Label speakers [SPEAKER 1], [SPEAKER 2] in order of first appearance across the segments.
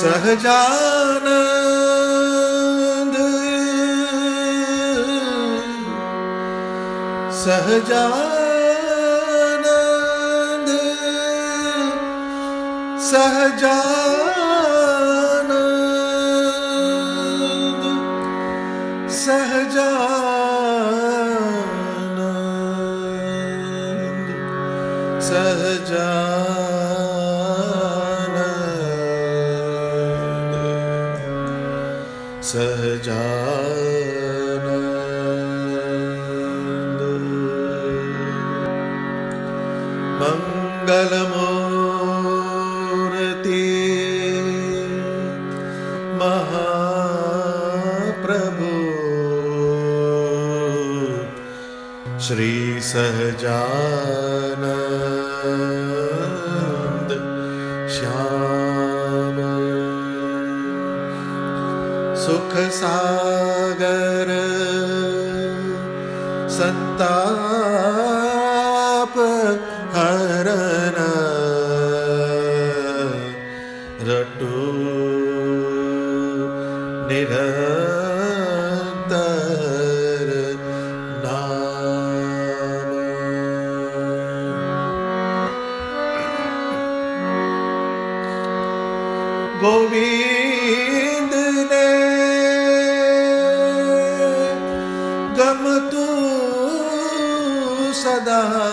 [SPEAKER 1] સહજાનંદ સહજાનંદ સહજાનંદ સહજાનંદ સહજાનંદ સહજાનંદ મંગલમૂર્તિ મહાપ્રભુ શ્રી સહજાનંદ શ્યામ સુખ સાગર સંતાપ હરણ રટુ નિરંતર નામ ગોવિંદ ને ગમતું સદા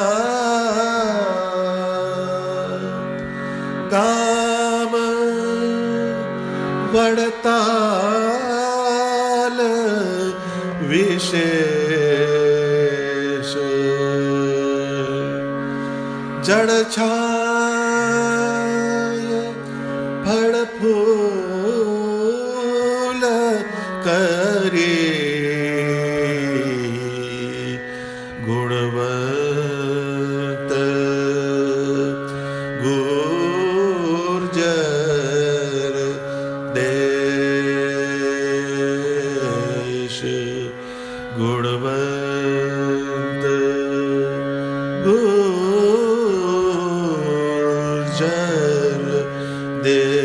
[SPEAKER 1] કામ વડતાલ વિશેષ જળ છાય ફળ ફૂલ કરી ગુણવંત ગુર્જર દેશ ગુણવંત ગુર્જર દેશ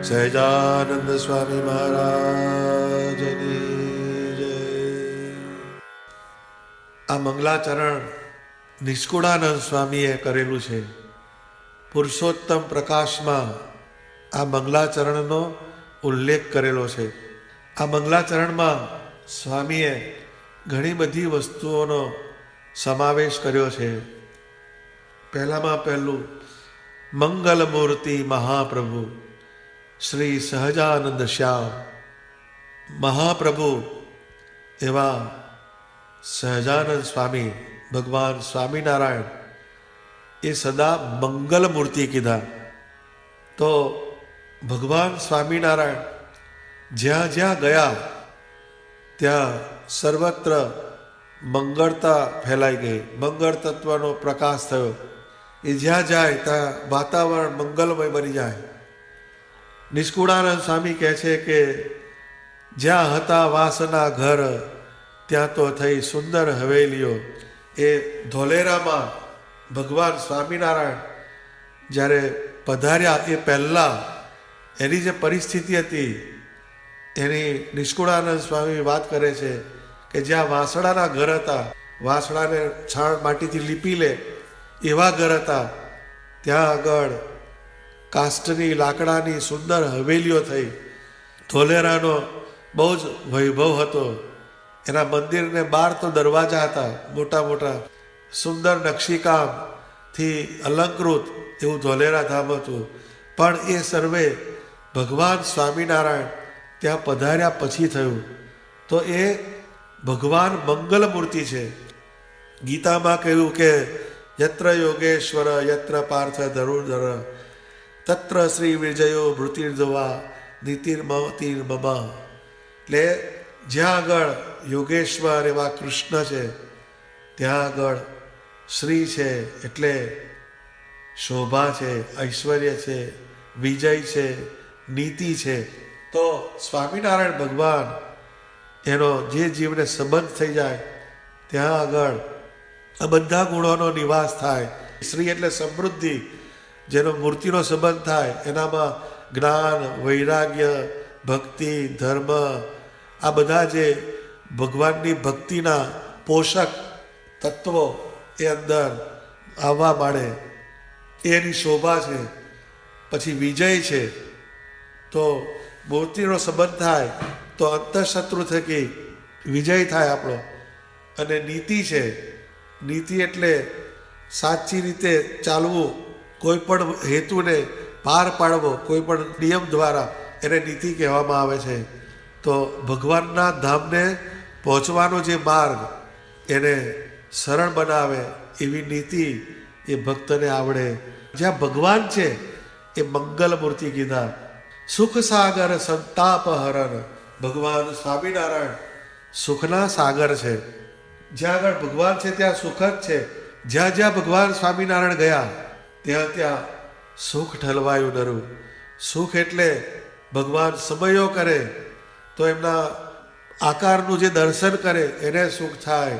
[SPEAKER 1] સહજાનંદ સ્વામી મહારાજની જય. આ મંગલાચરણ નિષ્કુળાનંદ સ્વામીએ કરેલું છે. પુરુષોત્તમ પ્રકાશમાં આ મંગલાચરણનો ઉલ્લેખ કરેલો છે. આ મંગલાચરણમાં સ્વામીએ ઘણી બધી વસ્તુઓનો સમાવેશ કર્યો છે. પહેલામાં પહેલું મંગલમૂર્તિ મહાપ્રભુ શ્રી સહજાનંદ શ્યામ. મહાપ્રભુ એવા સહજાનંદ સ્વામી ભગવાન સ્વામિનારાયણ એ સદા મંગલમૂર્તિ કીધા. તો ભગવાન સ્વામિનારાયણ જ્યાં જ્યાં ગયા ત્યાં સર્વત્ર મંગળતા ફેલાઈ ગઈ, મંગળ તત્વનો પ્રકાશ થયો. એ જ્યાં જાય ત્યાં વાતાવરણ મંગલમય બની જાય. નિષ્કુળાનંદ સ્વામી કહે છે કે જ્યાં હતા વાસના ઘર ત્યાં તો થઈ સુંદર હવેલીઓ. એ ધોલેરામાં ભગવાન સ્વામિનારાયણ જ્યારે પધાર્યા એ પહેલાં એની જે પરિસ્થિતિ હતી એની નિષ્કુળાનંદ સ્વામી વાત કરે છે કે જ્યાં વાસણાના ઘર હતા, વાસણાને છાણ માટીથી લીપી લે એવા ઘર હતા, ત્યાં આગળ કાષ્ટની લાકડાની સુંદર હવેલીઓ થઈ. ધોલેરાનો બહુ જ વૈભવ હતો. એના મંદિરને બહાર તો દરવાજા હતા મોટા મોટા, સુંદર નકશીકામથી અલંકૃત એવું ધોલેરા ધામ હતું. પણ એ સર્વે ભગવાન સ્વામિનારાયણ ત્યાં પધાર્યા પછી થયું. તો એ ભગવાન મંગલમૂર્તિ છે. ગીતામાં કહ્યું કે યત્ર યોગેશ્વર યત્ર પાર્થ ધરુર્ધર તત્ર શ્રી વિજયો ભૃતિર્ધવા નીતિર્મતિર્મમા. એટલે જ્યાં આગળ યોગેશ્વર એવા કૃષ્ણ છે ત્યાં આગળ શ્રી છે એટલે શોભા છે, ઐશ્વર્ય છે, વિજય છે, નીતિ છે. તો સ્વામિનારાયણ ભગવાન એનો જે જીવને સંબંધ થઈ જાય ત્યાં આગળ આ બધા ગુણોનો નિવાસ થાય. શ્રી એટલે સમૃદ્ધિ, જેનો મૂર્તિનો સંબંધ થાય, એનામાં જ્ઞાન, વૈરાગ્ય, ભક્તિ, ધર્મ, આ બધા જે ભગવાનની ભક્તિના પોષક તત્વો એ અંદર આવવા માંડે, એની શોભા છે. પછી વિજય છે, તો મૂર્તિનો સંબંધ થાય તો અંતઃશત્રુ થકી વિજય થાય આપણો. અને નીતિ છે, નીતિ એટલે સાચી રીતે ચાલવું, કોઈ પણ હેતુને પાર પાડવો, કોઈ પણ નિયમ દ્વારા, એને નીતિ કહેવામાં આવે છે. તો ભગવાનના ધામને પહોંચવાનો જે માર્ગ એને સરળ બનાવે એવી નીતિ એ ભક્તને આવડે. જ્યાં ભગવાન છે એ મંગલ મૂર્તિ કીધા. સુખ સાગર સંતાપ હરણ, ભગવાન સ્વામિનારાયણ સુખના સાગર છે. જ્યાં આગળ ભગવાન છે ત્યાં સુખ જ છે. જ્યાં જ્યાં ભગવાન સ્વામિનારાયણ ગયા ત્યાં ત્યાં સુખ ઠલવાયું નરું. સુખ એટલે ભગવાન સમયો કરે તો એમના આકારનું જે દર્શન કરે એને સુખ થાય,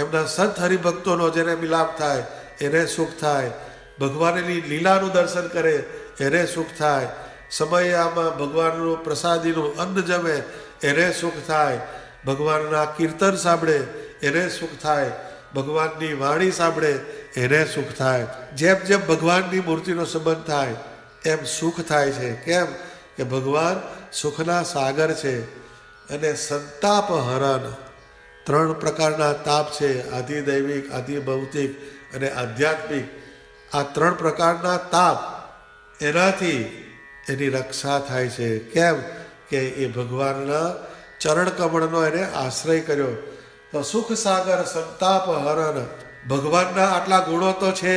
[SPEAKER 1] એમના સંત હરિભક્તોનો જેને મિલાપ થાય એને સુખ થાય, ભગવાનની લીલાનું દર્શન કરે એને સુખ થાય, સમયે આમાં ભગવાનનું પ્રસાદીનું અન્ન જમે એને સુખ થાય, ભગવાનના કીર્તન સાંભળે એને સુખ થાય, ભગવાનની વાણી સાંભળે એને સુખ થાય. જેમ જેમ ભગવાનની મૂર્તિનો સંબંધ થાય એમ સુખ થાય છે. કેમ કે ભગવાન સુખના સાગર છે. અને સંતાપ હરણ, 3 પ્રકારના તાપ છે, આધિદૈવિક, આધિભૌતિક અને આધ્યાત્મિક. આ 3 પ્રકારના તાપ એનાથી એની રક્ષા થાય છે. કેમ કે એ ભગવાનના ચરણ કમળનો એને આશ્રય કર્યો. તો સુખ સાગર સંતાપ હરણ, ભગવાનના આટલા ગુણો તો છે,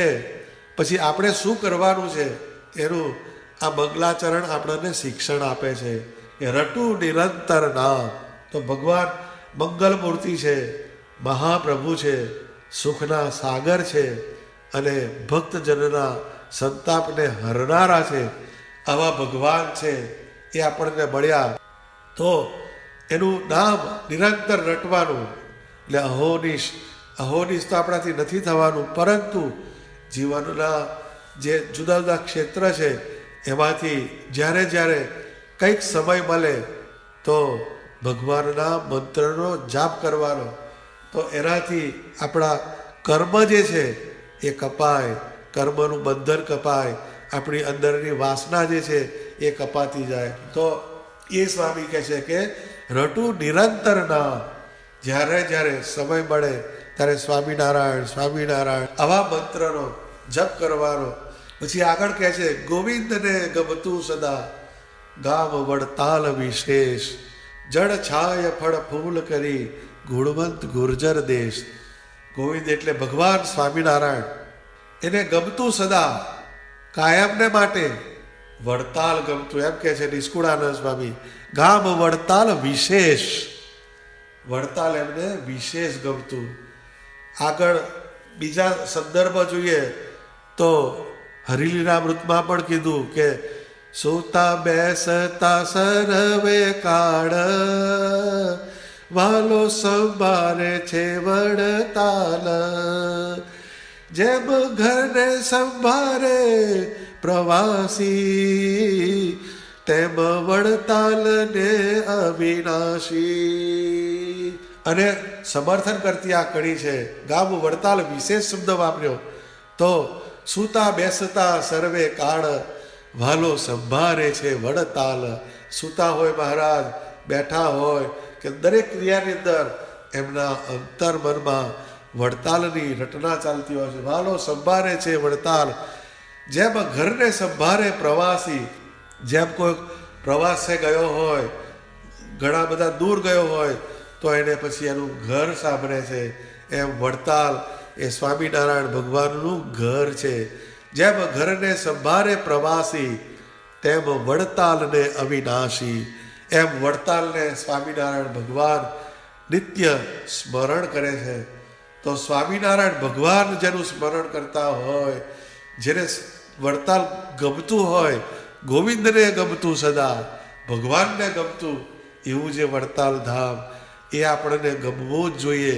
[SPEAKER 1] પછી આપણે શું કરવાનું છે એનું આ મંગલાચરણ આપણને શિક્ષણ આપે છે. એ રટુ નિરંતર નામ. તો ભગવાન મંગલ મૂર્તિ છે, મહાપ્રભુ છે, સુખના સાગર છે અને ભક્તજનના સંતાપને હરનારા છે. આવા ભગવાન છે એ આપણને મળ્યા તો એનું નામ નિરંતર રટવાનું. એટલે અહોનિશ, અહોનિશ તો આપણાથી નથી થવાનું, પરંતુ જીવનના જે જુદા જુદા ક્ષેત્ર છે એમાંથી જ્યારે જ્યારે કંઈક સમય મળે તો ભગવાનના મંત્રનો જાપ કરવાનો. તો એનાથી આપણા કર્મ જે છે એ કપાય, કર્મનું બંધન કપાય, આપણી અંદરની વાસના જે છે એ કપાતી જાય. તો એ સ્વામી કહે છે કે રટુ નિરંતર નામ. જ્યારે જ્યારે સમય મળે ત્યારે સ્વામિનારાયણ સ્વામિનારાયણ આવા મંત્રનો જપ કરવાનો. પછી આગળ કહે છે ગોવિંદને ગમતું સદા, ગામ વડતાલ વિશેષ, જળ છાય ફળ ફૂલ કરી, ગુણવંત ગુર્જર દેશ. ગોવિંદ એટલે ભગવાન સ્વામિનારાયણ, એને ગમતું સદા, કાયમને માટે, વડતાલ ગમતું, એમ કે છે નિષ્કુળાનંદ સ્વામી. ગામ વડતાલ વિશેષ, વડતાલ એમને વિશેષ ગમતું. આગળ બીજા સંદર્ભ જોઈએ તો હરિલીલામૃતમાં પણ કીધું કે સૂતા બેસતા સર્વે કાળ, વાલો સંભારે છે વડતાલ. જેમ ઘરને સંભારે પ્રવાસી, તેમ વડતાલને અવિનાશી. અને સમર્થન કરતી આ કડી છે. ગામ વડતાલ વિશેષ શબ્દ વાપર્યો. તો સૂતા બેસતા સર્વે કાળ, વાલો સંભારે છે વડતાલ. સૂતા હોય મહારાજ, બેઠા હોય કે દરેક ક્રિયાની અંદર એમના અંતર મનમાં વડતાલની રટના ચાલતી હોય છે. વાલો સંભારે છે વડતાલ. જેમ ઘરને સંભારે પ્રવાસી, જેમ કોઈ પ્રવાસે ગયો હોય, ઘણા બધા દૂર ગયો હોય તો એને પછી એનું ઘર સાંભળે છે, એમ વડતાલ એ સ્વામિનારાયણ ભગવાનનું ઘર છે. જેમ ઘરને સંભારે પ્રવાસી, તેમ વડતાલને અવિનાશી. એમ વડતાલને સ્વામિનારાયણ ભગવાન નિત્ય સ્મરણ કરે છે. તો સ્વામિનારાયણ ભગવાન જેનું સ્મરણ કરતા હોય, જેને વડતાલ ગમતું હોય, ગોવિંદને ગમતું સદા, ભગવાનને ગમતું એવું જે વડતાલ ધામ, એ આપણને ગમવું જ જોઈએ.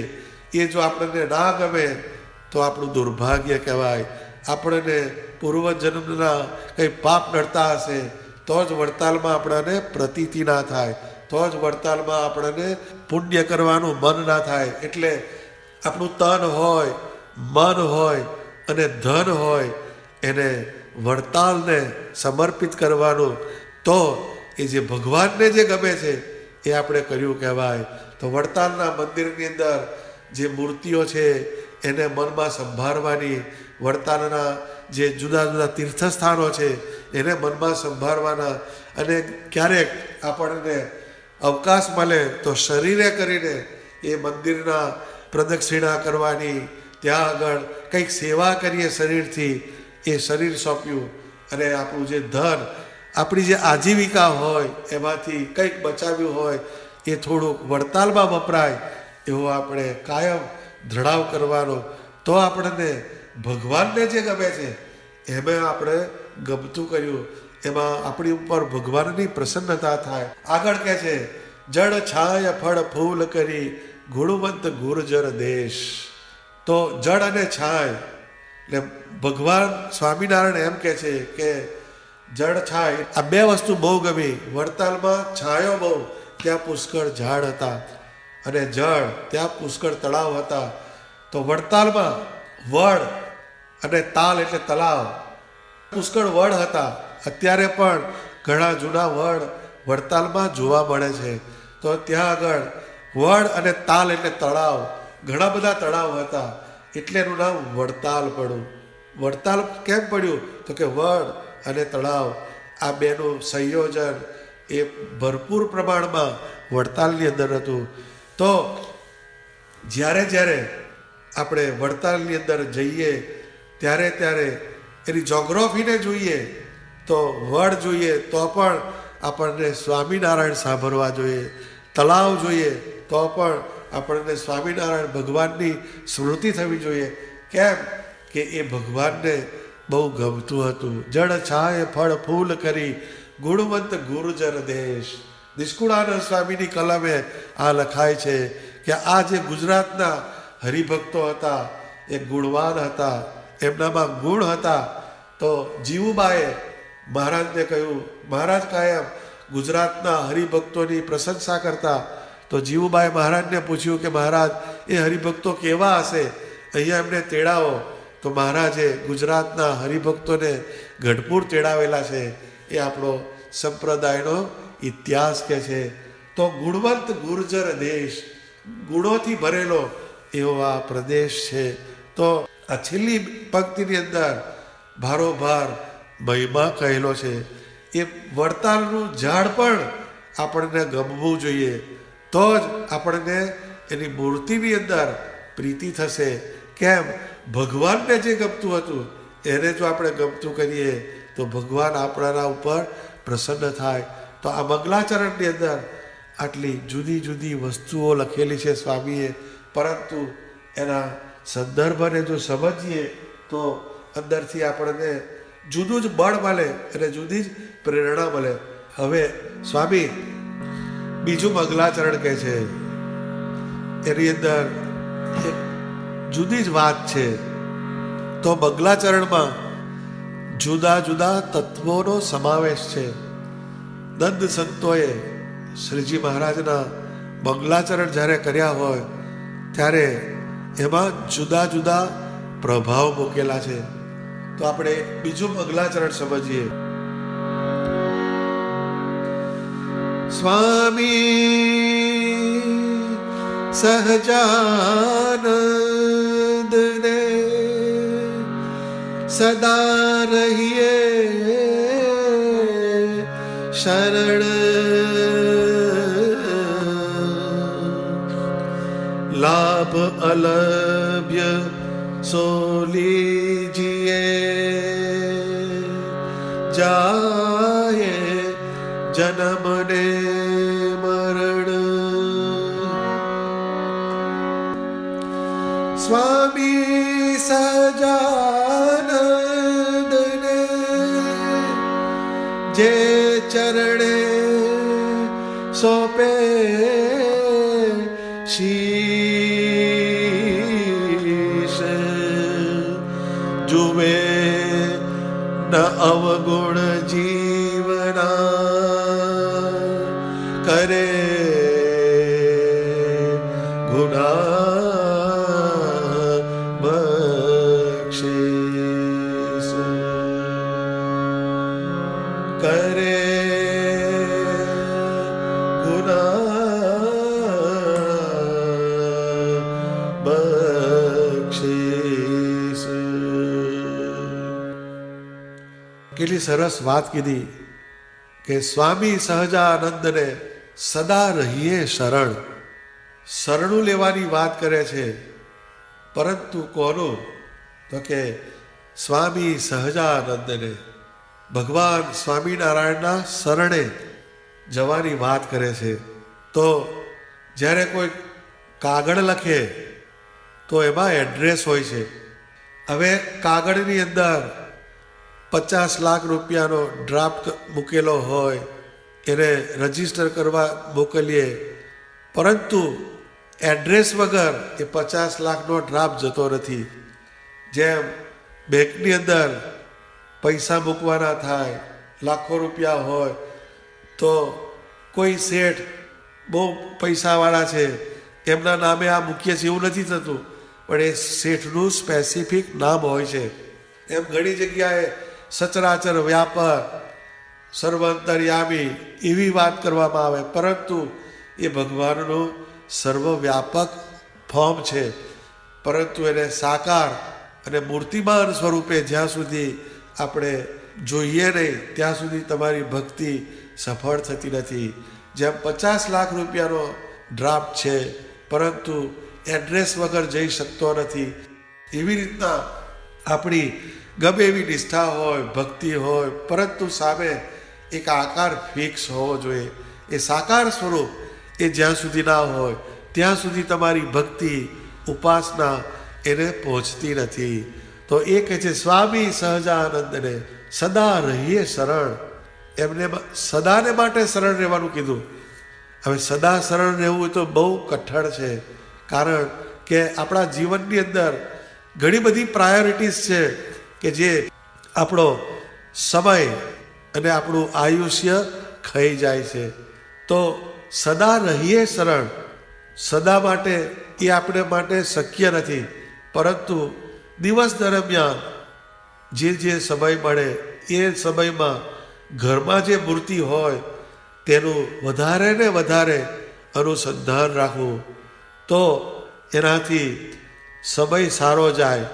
[SPEAKER 1] એ જો આપણને ના ગમે તો આપણું દુર્ભાગ્ય કહેવાય, આપણને પૂર્વજન્મના કંઈ પાપ નડતા હશે તો જ વડતાલમાં આપણને પ્રતીતિ ના થાય, તો જ વડતાલમાં આપણને પુણ્ય કરવાનું મન ના થાય. એટલે આપણું તન હોય, મન હોય અને ધન હોય એને વડતાલને સમર્પિત કરવાનું, તો એ જે ભગવાનને જે ગમે છે એ આપણે કર્યું કહેવાય. તો વડતાલના મંદિરની અંદર જે મૂર્તિઓ છે એને મનમાં સંભાળવાની, વડતાલના જે જુદા જુદા તીર્થસ્થાનો છે એને મનમાં સંભાળવાના, અને ક્યારેક આપણને અવકાશ મળે તો શરીરે કરીને એ મંદિરના પ્રદક્ષિણા કરવાની, ત્યાં આગળ કંઈક સેવા કરીએ શરીરથી, એ શરીર સોંપ્યું અને આપણું જે ધન, આપણી જે આજીવિકા હોય એમાંથી કંઈક બચાવ્યું હોય એ થોડુંક વડતાલમાં વપરાય એવો આપણે કાયમ ધડાવ કરવાનો. તો આપણને ભગવાનને જે ગમે છે એમાં આપણે ગમતું કર્યું, એમાં આપણી ઉપર ભગવાનની પ્રસન્નતા થાય. આગળ કહે છે જળ છાય ફળ ફૂલ કરી ગુણવંત ગુર્જર દેશ. તો જળ અને છાય એટલે ભગવાન સ્વામિનારાયણ એમ કહે છે કે જળ છાય આ બે વસ્તુ બહુ ગમી. વડતાલમાં છાયો બહુ, ત્યાં પુષ્કળ ઝાડ હતા, અને જળ ત્યાં પુષ્કળ તળાવ હતા. તો વડતાલમાં વડ અને તાલ એટલે તળાવ, પુષ્કળ વડ હતા. અત્યારે પણ ઘણા જૂના વડ વડતાલમાં જોવા મળે છે. તો ત્યાં આગળ વડ અને તાલ એટલે તળાવ, ઘણા બધા તળાવ હતા, એટલે એનું નામ વડતાલ પડ્યું. વડતાલ કેમ પડ્યું? તો કે વડ અને તળાવ આ બેનું સંયોજન એ ભરપૂર પ્રમાણમાં વડતાલની અંદર હતું. તો જ્યારે જ્યારે આપણે વડતાલની અંદર જઈએ ત્યારે ત્યારે એની જોગ્રાફીને જોઈએ, તો વડ જોઈએ તો પણ આપણને સ્વામિનારાયણ સાંભળવા જોઈએ, તળાવ જોઈએ તો પણ આપણને સ્વામિનારાયણ ભગવાનની સ્મૃતિ થવી જોઈએ. કેમ કે એ ભગવાનને બહુ ગમતું હતું. જળ છાય ફળ ફૂલ કરી ગુણવંત ગુર્જર દેશ. નિષ્કુળાનંદ સ્વામીની કલમે આ લખાય છે કે આ જે ગુજરાતના હરિભક્તો હતા એ ગુણવાન હતા, એમનામાં ગુણ હતા. તો જીવુબાએ મહારાજને કહ્યું, મહારાજ કાયમ ગુજરાતના હરિભક્તોની પ્રશંસા કરતા. તો જીવુબાએ મહારાજને પૂછ્યું કે મહારાજ એ હરિભક્તો કેવા હશે, અહીંયા એમને તેડાવો. તો મહારાજે ગુજરાતના હરિભક્તોને ગઢપુર તેડાવેલા છે. એ આપણો સંપ્રદાયનો ઇતિહાસ કે છે. તો ગુણવંત ગુર્જર દેશ, ગુણોથી ભરેલો એવો આ પ્રદેશ છે. તો આ છેલ્લી પંક્તિની અંદર ભારોભાર મહિમા કહેલો છે. એ વડતાલનું ઝાડ પણ આપણને ગમવું જોઈએ, તો જ આપણને એની મૂર્તિની અંદર પ્રીતિ થશે. કેમ? ભગવાનને જે ગમતું હતું એને જો આપણે ગમતું કરીએ તો ભગવાન આપણાના ઉપર પ્રસન્ન થાય. તો આ મંગલાચરણની અંદર આટલી જુદી જુદી વસ્તુઓ લખેલી છે સ્વામીએ, પરંતુ એના સંદર્ભને જો સમજીએ તો અંદરથી આપણને જુદું જ બળ મળે અને જુદી જ પ્રેરણા મળે. હવે સ્વામી બીજું મંગલાચરણ કહે છે, એની અંદર એક જુદી જ વાત છે. તો મંગલાચરણમાં જુદા જુદા તત્વોનો સમાવેશ છે. નંદ સંતોએ શ્રીજી મહારાજના મંગલાચરણ જ્યારે કર્યા હોય ત્યારે એમાં જુદા જુદા પ્રભાવ મૂકેલા છે. તો આપણે બીજું મંગલાચરણ સમજીએ. સ્વામી સહજાનંદ ને સદા રહીએ શરણ, લાભ અલભ્ય સો લીજીએ, જાયે જન્મ ને મરણ. સ્વામી સહજાનંદ ને જે ચરણે સોંપે શીશ, જુએ અવગુણ જીવના કરે ગુના બક્ષિસ કરે કેટલી સરસ વાત કીધી કે સ્વામી સહજાનંદને સદા રહીએ શરણ. શરણું લેવાની વાત કરે છે, પરંતુ કોનું? તો કે સ્વામી સહજાનંદને, ભગવાન સ્વામિનારાયણના શરણે જવાની વાત કરે છે. તો જ્યારે કોઈ કાગળ લખે તો એમાં એડ્રેસ હોય છે. હવે કાગળની અંદર 50 લાખ રૂપિયાનો ડ્રાફ્ટ મૂકેલો હોય, એને રજીસ્ટર કરવા મોકલીએ, પરંતુ એડ્રેસ વગર એ 50 લાખનો ડ્રાફ્ટ જતો નથી. જેમ બેંકની અંદર પૈસા મૂકવાના થાય, લાખો રૂપિયા હોય, તો કોઈ શેઠ બહુ પૈસાવાળા છે એમના નામે આ મૂકીએ છીએ એવું નથી થતું, પણ એ શેઠનું સ્પેસિફિક નામ હોય છે. એમ ઘણી જગ્યાએ સચરાચર વ્યાપાર, સર્વંતર્યામી એવી વાત કરવામાં આવે, પરંતુ એ ભગવાનનું સર્વવ્યાપક ફોર્મ છે. પરંતુ એને સાકાર અને મૂર્તિમાન સ્વરૂપે જ્યાં સુધી આપણે જોઈએ નહીં ત્યાં સુધી તમારી ભક્તિ સફળ થતી નથી. જેમ 50 લાખ રૂપિયાનો ડ્રાફ્ટ છે, પરંતુ એડ્રેસ વગર જઈ શકતો નથી, એવી રીતના આપણી ગમે એવી નિષ્ઠા હોય, ભક્તિ હોય, પરંતુ સામે એક આકાર ફિક્સ હોવો જોઈએ. એ સાકાર સ્વરૂપ એ જ્યાં સુધી ના હોય ત્યાં સુધી તમારી ભક્તિ, ઉપાસના એને પહોંચતી નથી. તો એ કહે છે સ્વામી સહજાનંદને સદા રહીએ શરણ. એમને સદાને માટે શરણ રહેવાનું કીધું. હવે સદા શરણ રહેવું તો બહુ કઠણ છે, કારણ કે આપણા જીવનની અંદર ઘણી બધી પ્રાયોરિટીઝ છે કે જે આપણો સમય અને આપણું આયુષ્ય ખાઈ જાય છે. તો સદા રહીએ શરણ, સદા માટે એ આપણે માટે શક્ય નથી, પરંતુ દિવસ દરમિયાન જે સમય મળે એ સમયમાં ઘરમાં જે મૂર્તિ હોય તેનું વધારે ને વધારે અનુસંધાન રાખવું, તો એનાથી સમય સારો જાય.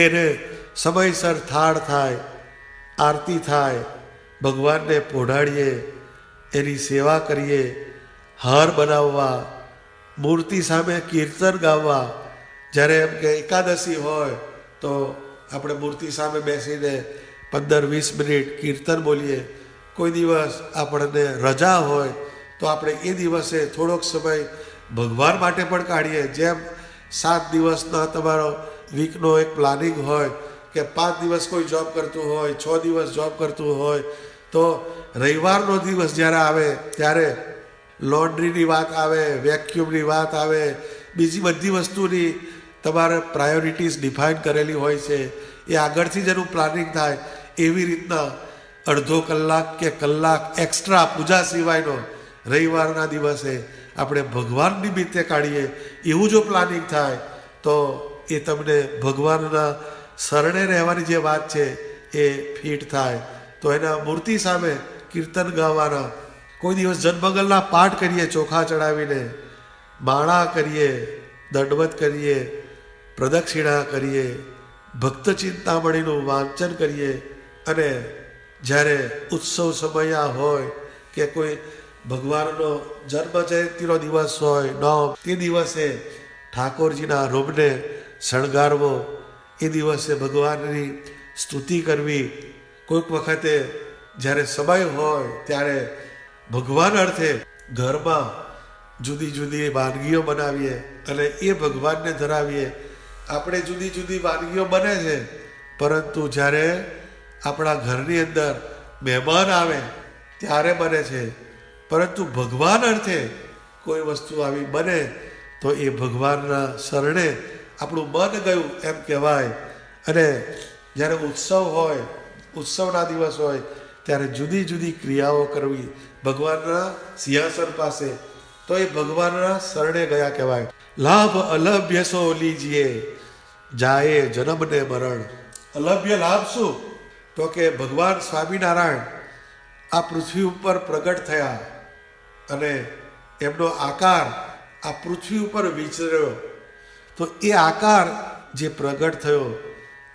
[SPEAKER 1] એને સમયસર થાળ થાય, આરતી થાય, ભગવાનને પોઢાડીએ, એની સેવા કરીએ, હાર બનાવવા, મૂર્તિ સામે કીર્તન ગાવા. જ્યારે એમ કે એકાદશી હોય તો આપણે મૂર્તિ સામે બેસીને 15-20 મિનિટ કીર્તન બોલીએ. કોઈ દિવસ આપણને રજા હોય તો આપણે એ દિવસે થોડોક સમય ભગવાન માટે પણ કાઢીએ. જેમ 7 દિવસના તમારો વીકનો એક પ્લાનિંગ હોય કે 5 દિવસ કોઈ જોબ કરતું હોય, 6 દિવસ જોબ કરતું હોય, તો રવિવારનો દિવસ જ્યારે આવે ત્યારે લોન્ડ્રીની વાત આવે, વેક્યુમની વાત આવે, બીજી બધી વસ્તુની તમારે પ્રાયોરિટીઝ ડિફાઇન કરેલી હોય છે. એ આગળથી જ એનું પ્લાનિંગ થાય. એવી રીતના અડધો કલાક કે કલાક એક્સ્ટ્રા પૂજા સિવાયનો રવિવારના દિવસે આપણે ભગવાન નિમિત્તે કાઢીએ, એવું જો પ્લાનિંગ થાય તો એ તમને ભગવાનના શરણે રહેવાની જે વાત છે એ ફિટ થાય. તો એના મૂર્તિ સામે કીર્તન ગાવાના, કોઈ દિવસ જન્મગલના પાઠ કરીએ, ચોખા ચડાવીને માળા કરીએ, દંડવત કરીએ, પ્રદક્ષિણા કરીએ, ભક્ત ચિંતામણીનું વાંચન કરીએ. અને જ્યારે ઉત્સવ સમયા હોય કે કોઈ ભગવાનનો જન્મ જયંતિનો દિવસ હોય, નોમ, તે દિવસે ઠાકોરજીના રૂપને શણગારવો, એ દિવસે ભગવાનની સ્તુતિ કરવી. કોઈક વખતે જ્યારે સમય હોય ત્યારે ભગવાન અર્થે ઘરમાં જુદી જુદી વાનગીઓ બનાવીએ અને એ ભગવાનને ધરાવીએ. આપણે જુદી જુદી વાનગીઓ બને છે, પરંતુ જ્યારે આપણા ઘરની અંદર મહેમાન આવે ત્યારે બને છે. પરંતુ ભગવાન અર્થે કોઈ વસ્તુ આવી બને તો એ ભગવાનના શરણે આપણું મન ગયું એમ કહેવાય. અને જ્યારે ઉત્સવ હોય ઉત્સવના દિવસ હોય ત્યારે જુદી જુદી ક્રિયાઓ કરવી ભગવાનના સિંહાસન પાસે, તો એ ભગવાનના શરણે ગયા કહેવાય. લાભ અલભ્ય સો લીજીએ જાયે જન્મ ને મરણ. અલભ્ય લાભ શું? તો કે ભગવાન સ્વામિનારાયણ આ પૃથ્વી ઉપર પ્રગટ થયા અને એમનો આકાર આ પૃથ્વી ઉપર વિચર્યો. તો એ આકાર જે પ્રગટ થયો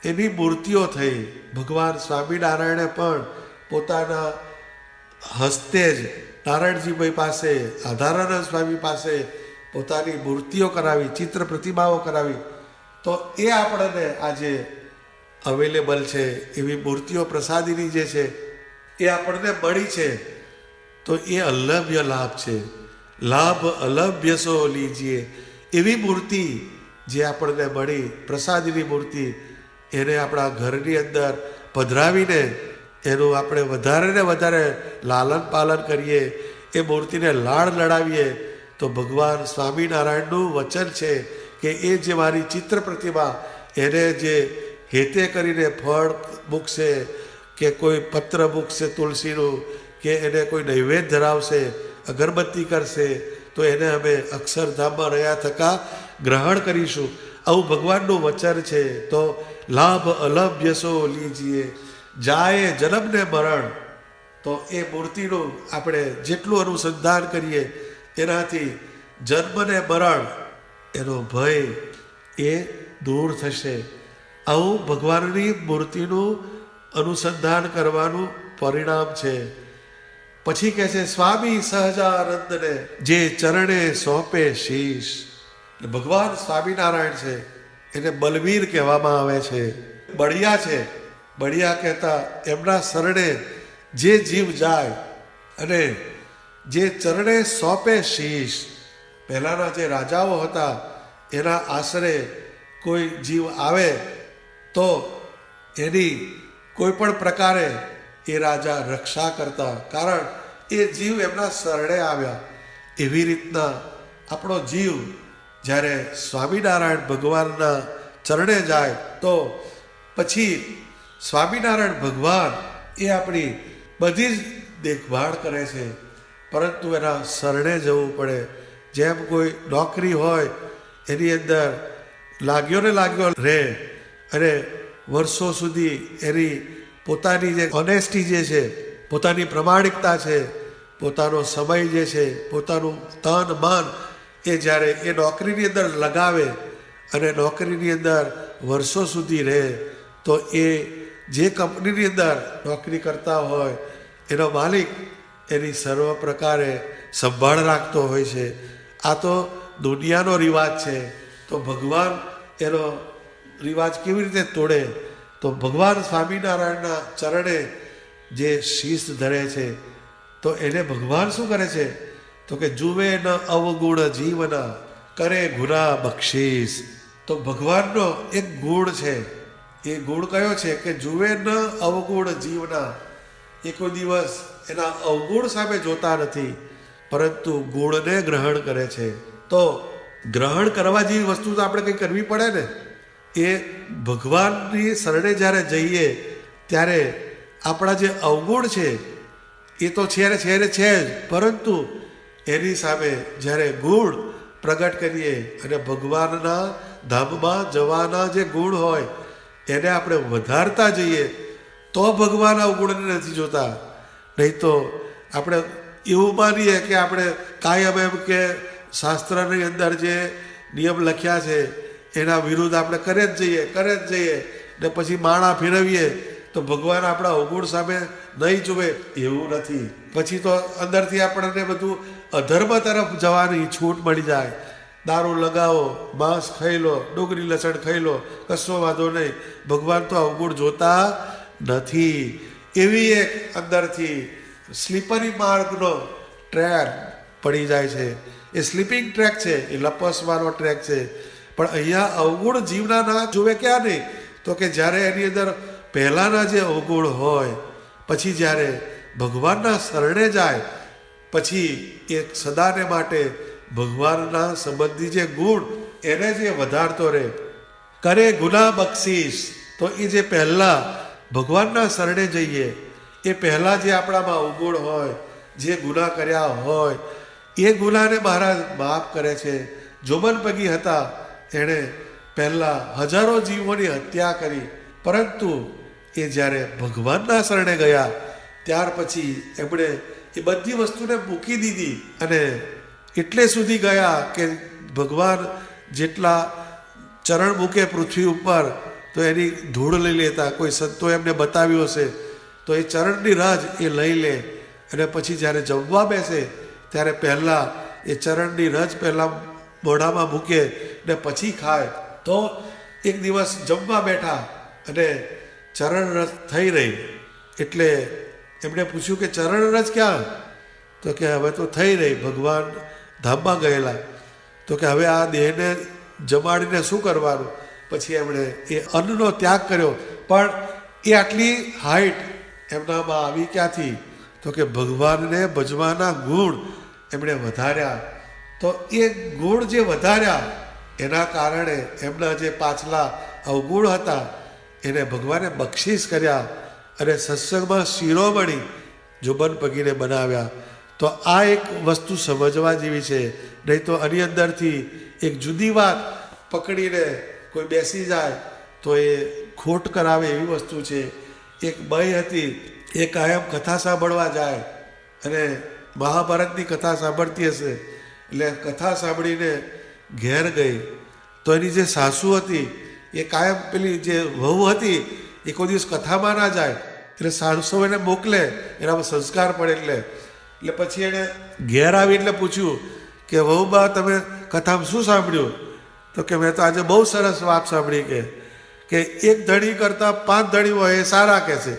[SPEAKER 1] એની મૂર્તિઓ થઈ. ભગવાન સ્વામિનારાયણે પણ પોતાના હસ્તે જ નારાયણજીભાઈ પાસે, આધારાનંદ સ્વામી પાસે પોતાની મૂર્તિઓ કરાવી, ચિત્ર પ્રતિમાઓ કરાવી. તો એ આપણને આજે અવેલેબલ છે એવી મૂર્તિઓ પ્રસાદીની જે છે એ આપણને મળી છે. તો એ અલભ્ય લાભ છે. લાભ અલભ્ય સો લીજીએ. એવી મૂર્તિ જે આપણને મળી, પ્રસાદીની મૂર્તિ, એને આપણા ઘરની અંદર પધરાવીને એનું આપણે વધારે ને વધારે લાલન પાલન કરીએ, એ મૂર્તિને લાડ લડાવીએ, તો ભગવાન સ્વામિનારાયણનું વચન છે કે એ જે મારી ચિત્ર પ્રતિમા એને જે હેતે કરીને ફળ મૂકશે કે કોઈ પત્ર મૂકશે તુલસીનું, કે એને કોઈ નૈવેદ્ય ધરાવશે, અગરબત્તી કરશે, તો એને અમે અક્ષરધામમાં રહ્યા થકા ગ્રહણ કરીશું. આવું ભગવાનનું વચન છે. તો લાભ અલભ્ય સો લીજીએ જાયે જન્મ ને મરણ. તો એ મૂર્તિનું આપણે જેટલું અનુસંધાન કરીએ એનાથી જન્મ ને મરણ એનો ભય એ દૂર થશે. આવું ભગવાનની મૂર્તિનું અનુસંધાન કરવાનું પરિણામ છે. પછી કહે છે સ્વામી સહજાનંદને જે ચરણે સોંપે શીશ. ભગવાન સ્વામિનારાયણ છે એને બલવીર કહેવામાં આવે છે, બળિયા છે. બળિયા કહેતા એમના શરણે જે જીવ જાય અને જે ચરણે સોંપે શીશ. પહેલાંના જે રાજાઓ હતા એના આશરે કોઈ જીવ આવે તો એની કોઈ પણ પ્રકારે એ રાજા રક્ષા કરતા, કારણ એ જીવ એમના શરણે આવ્યા. એવી રીતના આપણો જીવ જ્યારે સ્વામિનારાયણ ભગવાનના ચરણે જાય તો પછી સ્વામિનારાયણ ભગવાન એ આપણી બધી જ દેખભાળ કરે છે, પરંતુ એના શરણે જવું પડે. જેમ કોઈ નોકરી હોય એની અંદર લાગ્યો ને લાગ્યો રહે અને વર્ષો સુધી એની પોતાની જે ઓનેસ્ટી જે છે, પોતાની પ્રમાણિકતા છે, પોતાનો સમય જે છે, પોતાનું તન મન એ જ્યારે એ નોકરીની અંદર લગાવે અને નોકરીની અંદર વર્ષો સુધી રહે, તો એ જે કંપનીની અંદર નોકરી કરતા હોય એનો માલિક એની સર્વ પ્રકારે સંભાળ રાખતો હોય છે. આ તો દુનિયાનો રિવાજ છે. તો ભગવાન એનો રિવાજ કેવી રીતે તોડે? તો ભગવાન સ્વામિનારાયણના ચરણે જે શીશ ધરે છે તો એને ભગવાન શું કરે છે? તો કે જુએ ન અવગુણ જીવના કરે ગુના બક્ષીસ. તો ભગવાનનો એક ગુણ છે. એ ગુણ કયો છે? કે જુએ ન અવગુણ જીવના. એ કોઈ દિવસ એના અવગુણ સામે જોતા નથી, પરંતુ ગુણને ગ્રહણ કરે છે. તો ગ્રહણ કરવા જેવી વસ્તુ તો આપણે કંઈ કરવી પડે ને. એ ભગવાનની શરણે જ્યારે જઈએ ત્યારે આપણા જે અવગુણ છે એ તો છે ને છે જ, પરંતુ એની સામે જ્યારે ગુણ પ્રગટ કરીએ અને ભગવાનના ધામમાં જવાના જે ગુણ હોય એને આપણે વધારતા જઈએ તો ભગવાન અવગુણને નથી જોતા. નહીં તો આપણે એવું માનીએ કે આપણે કાયમ એમ કે શાસ્ત્રની અંદર જે નિયમ લખ્યા છે એના વિરુદ્ધ આપણે કરે જ જઈએ ને પછી માળા ફેરવીએ તો ભગવાન આપણા અવગુણ સામે નહીં જુએ, એવું નથી. પછી તો અંદરથી આપણને બધું અધર્મ તરફ જવાની છૂટ મળી જાય. દારૂ લગાવો, માંસ ખાઈ લો, ડુંગળી લસણ ખાઈ લો, કશો વાંધો નહીં, ભગવાન તો અવગુણ જોતા નથી. એવી એક અંદરથી સ્લીપરી માર્ગનો ટ્રેક પડી જાય છે. એ સ્લીપિંગ ટ્રેક છે, એ લપસવાનો ટ્રેક છે. પણ અહીંયા અવગુણ જીવના ના જુએ ક્યાં નહીં? તો કે જ્યારે એની અંદર પહેલાંના જે અવગુણ હોય પછી જ્યારે ભગવાનના શરણે જાય પછી એ સદાને માટે ભગવાનના સંબંધી જે ગુણ એને જે વધારતો રહે, કરે ગુના બક્ષીસ. તો એ જે પહેલાં ભગવાનના શરણે જઈએ એ પહેલાં જે આપણામાં અવગુણ હોય, જે ગુનાહ કર્યા હોય, એ ગુનાને મહારાજ માફ કરે છે. જોબનપગી હતા, એણે પહેલાં હજારો જીવોની હત્યા કરી, પરંતુ એ જ્યારે ભગવાનના શરણે ગયા ત્યાર પછી એમણે એ બધી વસ્તુને મૂકી દીધી અને એટલે સુધી ગયા કે ભગવાન જેટલા ચરણ મૂકે પૃથ્વી ઉપર તો એની ધૂળ લઈ લેતા. કોઈ સંતો એમને બતાવ્યું હશે તો એ ચરણની રાજ એ લઈ લે અને પછી જ્યારે જમવા બેસે ત્યારે પહેલાં એ ચરણની રજ પહેલાં મોઢામાં મૂકે ને પછી ખાય. તો એક દિવસ જમવા બેઠા અને ચરણ રસ થઈ રહી, એટલે એમણે પૂછ્યું કે ચરણ રસ ક્યાં? તો કે હવે તો થઈ રહી, ભગવાન ધામમાં ગયેલા. તો કે હવે આ દેહને જમાડીને શું કરવાનું? પછી એમણે એ અન્નનો ત્યાગ કર્યો. પણ એ આટલી હાઈટ એમનામાં આવી ક્યાંથી? તો કે ભગવાનને ભજવાના ગુણ એમણે વધાર્યા. તો એ ગુણ જે વધાર્યા એના કારણે એમના જે પાછલા અવગુણ હતા એને ભગવાને બક્ષિસ કર્યા અને સત્સંગમાં શિરોમણી જોબનપગીને બનાવ્યા. તો આ એક વસ્તુ સમજવા જેવી છે. નહીં તો આની અંદરથી એક જુદી વાત પકડીને કોઈ બેસી જાય તો એ ખોટ કરાવે એવી વસ્તુ છે. એક બાઈ હતી, એ કાયમ કથા સાંભળવા જાય અને મહાભારતની કથા સાંભળતી હશે, એટલે કથા સાંભળીને ઘેર ગઈ તો એની જે સાસુ હતી એ કાયમ પેલી જે વહુ હતી એ કોઈ દિવસ કથામાં ના જાય, એટલે સાસુ એને મોકલે, એનામાં સંસ્કાર પડે. એટલે પછી એણે ઘેર આવી એટલે પૂછ્યું કે વહુબા તમે કથામાં શું સાંભળ્યું? તો કે મેં તો આજે બહુ સરસ વાત સાંભળી કે એક ધણી કરતાં 5 ધણી હોય એ સારા કહેશે.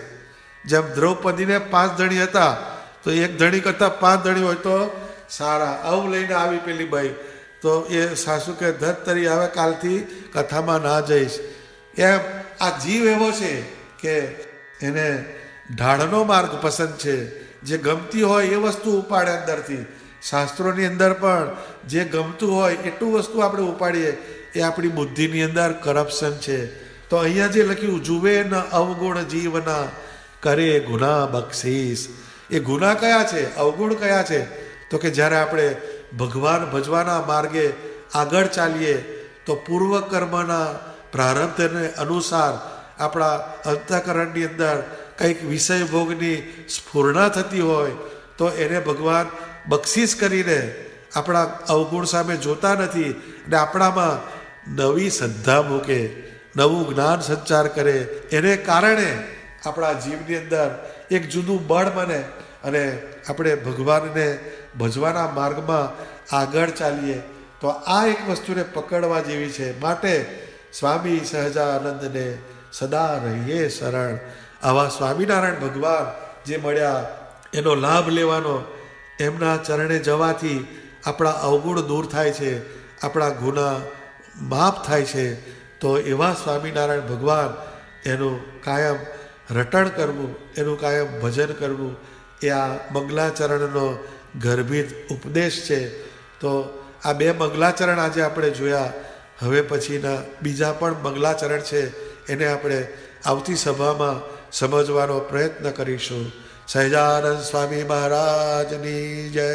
[SPEAKER 1] જેમ દ્રૌપદીને 5 ધણી હતા તો એક ધણી કરતાં 5 ધણી હોય તો સારા. આવું લઈને આવી પેલી બાઈ. તો એ સાસુ કે ધત તરી હવે કાલથી કથામાં ના જઈશ. એમ આ જીવ એવો છે કે એને ઢાળનો માર્ગ પસંદ છે, જે ગમતી હોય એ વસ્તુ ઉપાડે અંદરથી. શાસ્ત્રોની અંદર પણ જે ગમતું હોય એટલું વસ્તુ આપણે ઉપાડીએ, એ આપણી બુદ્ધિની અંદર કરપ્શન છે. તો અહીંયા જે લખ્યું જુએ ન અવગુણ જીવના કરે ગુના બક્ષીસ, એ ગુના કયા છે, અવગુણ કયા છે? તો કે જ્યારે આપણે ભગવાન ભજવાના માર્ગે આગળ ચાલીએ તો પૂર્વ કર્મના પ્રારબ્ધને અનુસાર આપણા અંતઃકરણની અંદર કંઈક વિષય ભોગની સ્ફૂર્ણા થતી હોય તો એને ભગવાન બક્ષિસ કરીને આપણા અવગુણ સામે જોતા નથી અને આપણામાં નવી શ્રદ્ધા મૂકે, નવું જ્ઞાન સંચાર કરે. એને કારણે આપણા જીવની અંદર એક જુદું બળ બને અને આપણે ભગવાનને ભજવાના માર્ગમાં આગળ ચાલીએ. તો આ એક વસ્તુને પકડવા જેવી છે. માટે સ્વામી સહજાનંદને સદા રહીએ શરણ. આવા સ્વામિનારાયણ ભગવાન જે મળ્યા એનો લાભ લેવાનો, એમના ચરણે જવાથી આપણા અવગુણ દૂર થાય છે, આપણા ગુના માફ થાય છે. તો એવા સ્વામિનારાયણ ભગવાન એનું કાયમ રટણ કરવું, એનું કાયમ ભજન કરવું, એ આ મંગલાચરણનો ગર્ભિત ઉપદેશ છે. તો આ 2 મંગલાચરણ આજે આપણે જોયા. હવે પછીના બીજા પણ મંગલાચરણ છે, એને આપણે આવતી સભામાં સમજવાનો પ્રયત્ન કરીશું. સહજાનંદ સ્વામી મહારાજની જય.